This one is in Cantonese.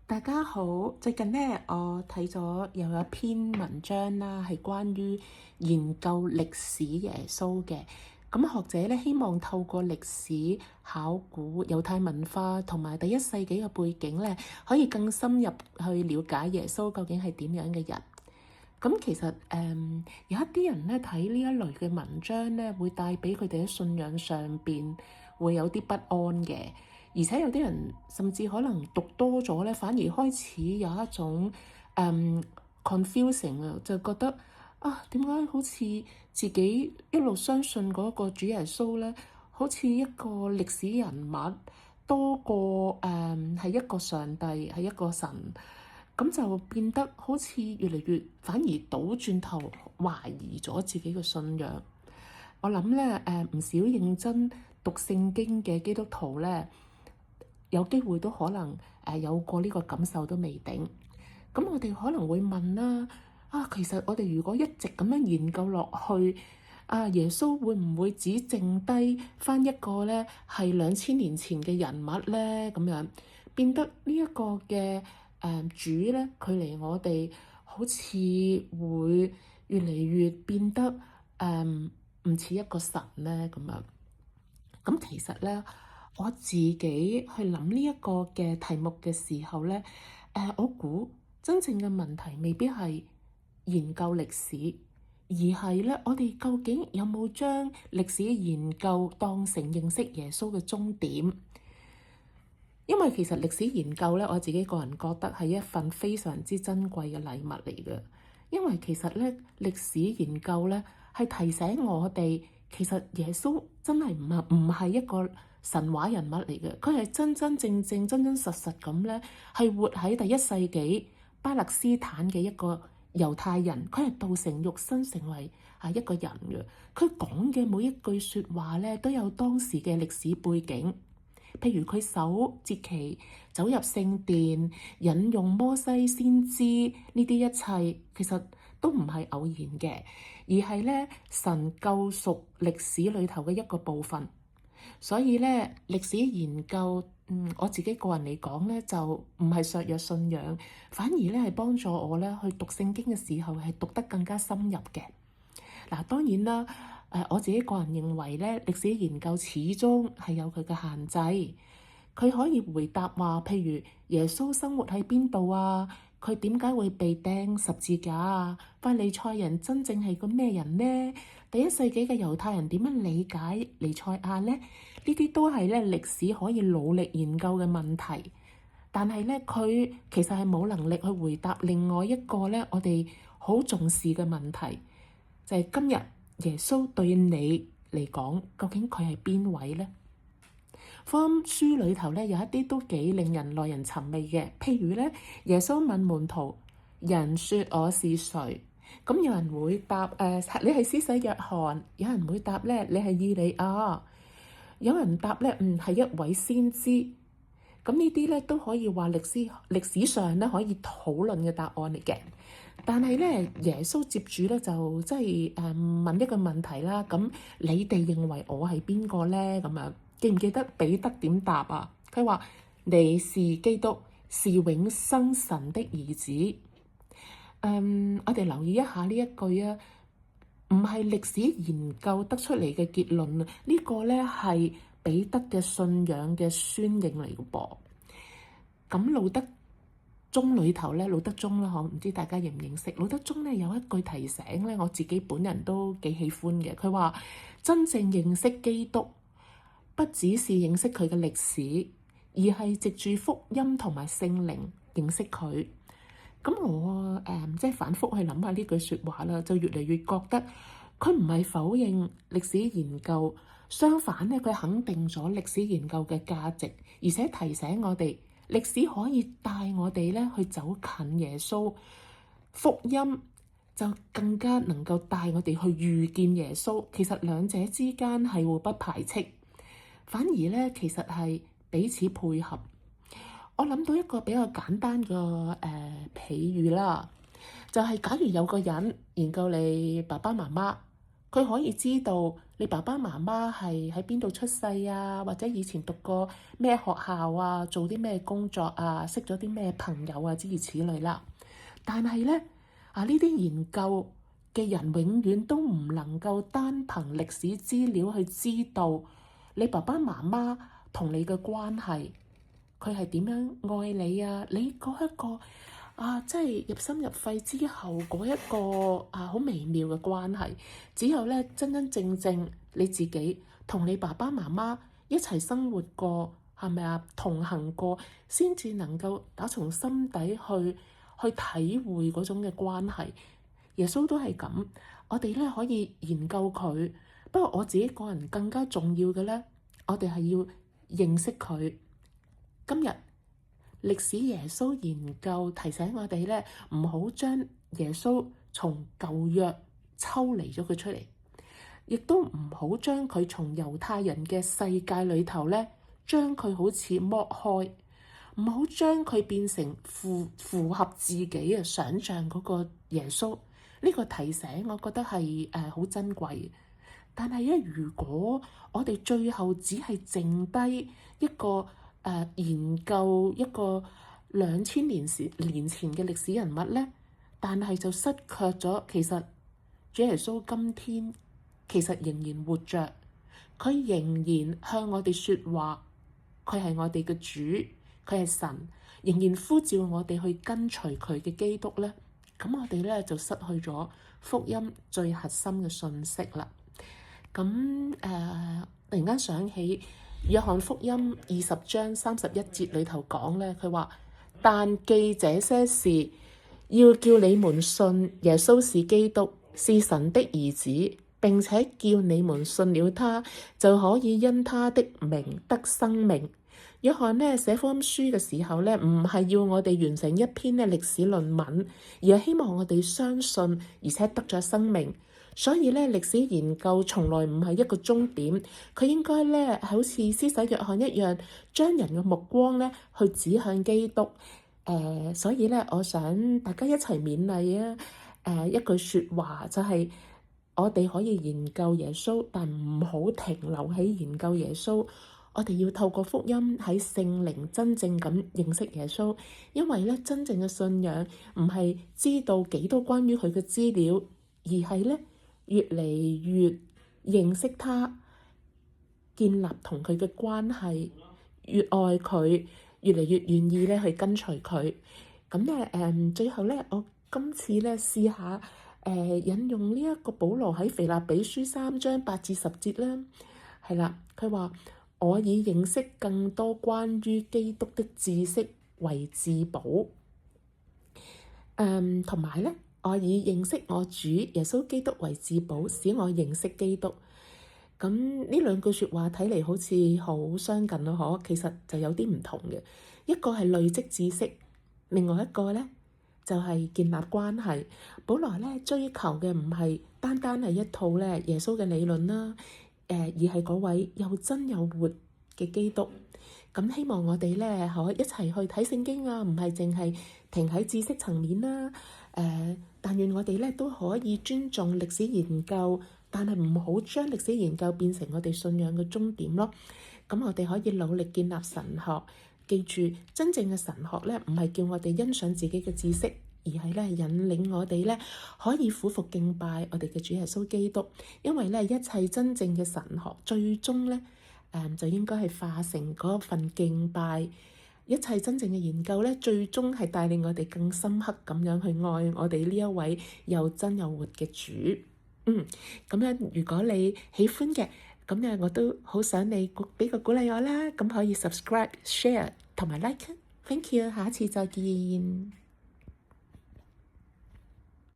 大家好，最近呢，我睇咗有一篇文章啦，係關於研究歷史耶穌嘅。咁學者呢，希望透過歷史考古猶太文化同埋第一世紀嘅背景呢，可以更深入去了解耶穌究竟係點樣嘅人。咁其實有一啲人呢，睇呢一類嘅文章呢，會帶俾佢哋喺信仰上邊會有啲不安嘅。而且有啲人甚至可能讀多咗咧，反而開始有一種confusing 啊，就覺得啊，點解好似自己一路相信嗰個主耶穌咧，好似一個歷史人物多過係一個上帝，係一個神，咁就變得好似越嚟越反而倒轉頭懷疑咗自己嘅信仰。我諗咧唔少認真讀聖經嘅基督徒咧，有機會都可能有過呢個感受都未定。咁我哋可能會問啦，其實我哋如果一直咁樣研究落去，耶穌會唔會只剩低返一個咧係2000年前嘅人物咧？咁樣變得呢一個嘅主咧，距離我哋好似會越嚟越變得唔似一個神咧咁樣。咁其實咧，我自己去諗呢一個嘅題目嘅時候咧，我估真正嘅問題未必係研究歷史，而係咧，我哋究竟有冇將歷史研究當成認識耶穌嘅終點？因為其實歷史研究咧，我自己個人覺得係一份非常之珍貴嘅禮物嚟嘅。因為其實咧，歷史研究咧係提醒我哋，其實耶穌真係唔係一個神話人物嚟嘅，佢係真真正正、真真實實咁咧，係活喺第一世紀巴勒斯坦嘅一個猶太人，佢係道成肉身成為一個人嘅。佢講嘅每一句説話咧，都有當時嘅歷史背景。譬如佢守節期、走入聖殿、引用摩西先知呢啲一切，其實都唔係偶然嘅，而係咧神救贖歷史裏頭嘅一個部分。所以咧，歷史研究，我自己個人嚟講咧，就唔係削弱信仰，反而咧係幫助我咧去讀聖經嘅時候係讀得更加深入嘅。嗱，當然啦，我自己個人認為咧，歷史研究始終係有佢嘅限制。佢可以回答話，譬如耶穌生活喺邊度啊？佢點解會被釘十字架啊？法利賽人真正係個咩人呢？第一世紀嘅猶太人點樣理解彌賽亞呢？呢啲都係咧歷史可以努力研究嘅問題。但係咧，佢其實係冇能力去回答另外一個咧，我哋好重視嘅問題。就係今日耶穌對你嚟講，究竟佢係邊位呢？福音書裏頭咧有一啲都幾令人耐人尋味嘅，譬如咧耶穌問門徒：人說我是誰？咁有人會答你係施洗約翰；有人會答咧你係以利亞；有人答咧係一位先知。咁呢啲咧都可以話歷史上咧可以討論嘅答案嚟嘅。但係咧，耶穌接住咧就即係問一個問題啦。咁你哋認為我係邊個咧？咁樣記唔記得彼得點答啊？佢話你是基督，是永生神的兒子。我哋留意一下呢一句啊，唔係歷史研究得出嚟嘅結論啊，呢個咧係彼得嘅信仰嘅宣認嚟嘅噃。咁路德宗裏頭咧，路德宗啦，唔知大家認唔認識？路德宗咧有一句提醒咧，我自己本人都幾喜歡嘅。佢話真正認識基督，不只是認識佢嘅歷史，而係藉住福音同埋聖靈認識佢。咁我即係反覆去諗下呢句説話啦，就越嚟越覺得佢唔係否認歷史研究，相反咧，佢肯定咗歷史研究嘅價值，而且提醒我哋歷史可以帶我哋咧去走近耶穌，福音就更加能夠帶我哋去遇見耶穌。其實兩者之間係互不排斥，反而咧其實係彼此配合。我諗到一個比較簡單嘅譬喻啦，就係假如有個人研究你爸爸媽媽，佢可以知道你爸爸媽媽係喺邊度出世啊，或者以前讀過咩學校啊，做啲咩工作啊，識咗啲咩朋友啊，諸如此類啦。但係咧，呢啲研究嘅人永遠都唔能夠單憑歷史資料去知道你爸爸媽媽同你嘅關係，佢係點樣愛你啊？你嗰一個即係入心入肺之後嗰一個好微妙嘅關係，只有咧真真正正你自己同你爸爸媽媽一齊生活過，係咪啊？同行過，先至能夠打從心底去體會嗰種嘅關係。耶穌都係咁，我哋咧可以研究佢，不過我自己個人更加重要嘅咧，我哋係要認識佢。今日歷史耶穌研究提醒我哋咧，唔好將耶穌從舊約抽離咗佢出嚟，亦都唔好將佢從猶太人嘅世界裏頭咧，將佢好似剝開，唔好將佢變成符合自己嘅想像嗰個耶穌。呢個提醒我覺得係好珍貴。但係咧，如果我哋最後只係剩低一個研究一個2000年前嘅歷史人物咧，但係就失卻咗其實主耶穌今天其實仍然活着，佢仍然向我哋說話，佢係我哋嘅主，佢係神，仍然呼召我哋去跟隨佢嘅基督咧，咁我哋咧就失去咗福音最核心嘅信息啦。咁突然間想起約翰福音20章31節裏頭講咧，佢話：但記這些事，要叫你們信耶穌是基督，是神的兒子，並且叫你們信了他，就可以因他的名得生命。約翰呢寫福音書嘅時候呢，唔係要我哋完成一篇呢歷史論文，而係希望我哋相信，而且得咗生命。所以呢，歷史研究從來唔係一個終點，佢應該呢好似施洗約翰一樣，將人嘅目光呢去指向基督。所以呢，我想大家一齊勉勵啊！一句説話就係：我哋可以研究耶穌，但唔好停留喺研究耶穌。我哋要透過福音喺聖靈真正咁認識耶穌，因為咧真正嘅信仰唔係知道幾多關於佢嘅資料，而係咧越嚟越認識他，建立同佢嘅關係，越愛佢，越嚟越願意咧去跟隨佢。咁咧最後咧，我今次咧試下引用呢一個保羅喺腓立比書3章8至10節啦，係啦，佢話：我以認識更多關於基督的知識為至寶，同埋咧，我以認識我主耶穌基督為至寶，使我認識基督。咁呢兩句説話睇嚟好似好相近咯，其實就有啲唔同嘅。一個係累積知識，另外一個咧就係建立關係。保羅咧追求嘅唔係單單係一套咧耶穌嘅理論啦。而係嗰位又真又活嘅基督。咁希望我哋咧可以一齊去睇聖經啊，唔係淨係停喺知識層面啦。但願我哋咧都可以尊重歷史研究，但係唔好將歷史研究變成我哋信仰嘅終點咯。咁我哋可以努力建立神學，記住真正嘅神學咧，唔係叫我哋欣賞自己嘅知識，而係咧引領我哋咧可以俯伏敬拜我哋嘅主耶穌基督，因為咧一切真正嘅神學最終咧就應該係化成嗰份敬拜，一切真正嘅研究咧最終係帶領我哋更深刻咁樣去愛我哋呢一位又真又活嘅主。咁樣如果你喜歡嘅，咁樣我都好想你俾個鼓勵我啦，咁可以 subscribe、share 同埋 like。Thank you，下次再見。